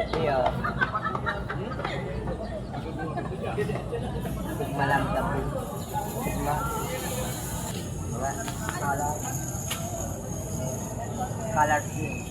Iyo. Malam tapi. Diba? Diba? Color scheme.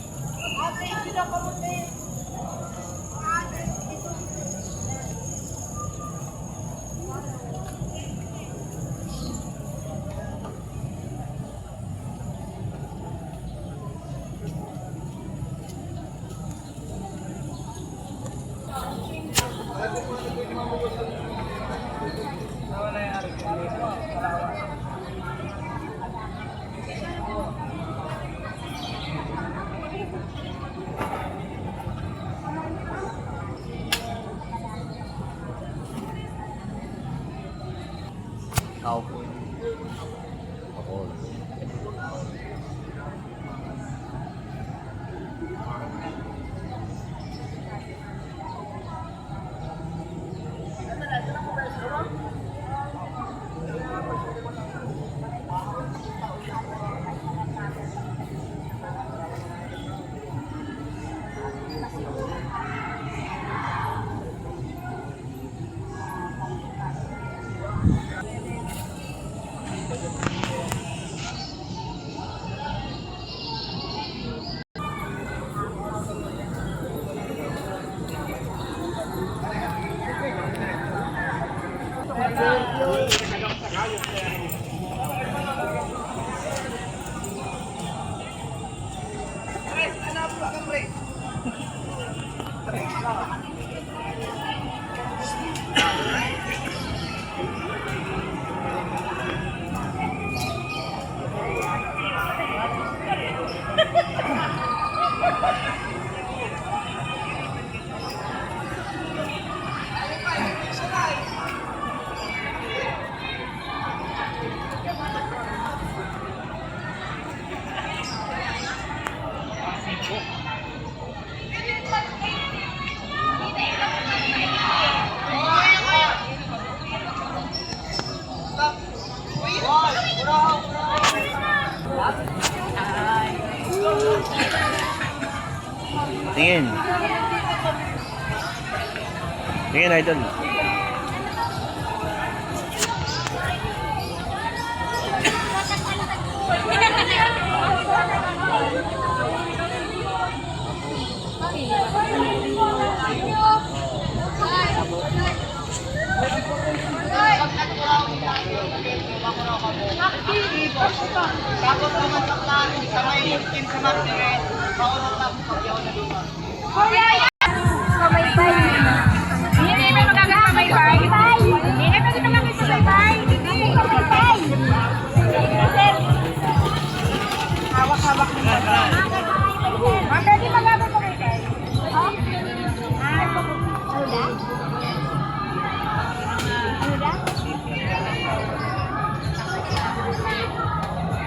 Tao po. Ako. Tingin. Tingin, idol. Tapos naman sa plan, sa may team sa Martires, maunang lang pagyaw na doon. Pamaybay. Hindi may magagat pamaybay. Hindi may magagat pamaybay. Pamaybay. Hawak-hawak ng pamaybay. Ma'am, pwede magagat pamaybay? Oh? Hula? Hula?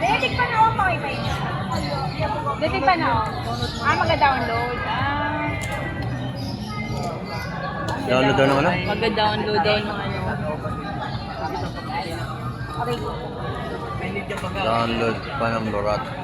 Detik pa na ako pamaybay niya. Detik pa na ako. Mag-download. Download daw ng ano? Mag-download daw ng ano. Okay. Download pa ng Lorat.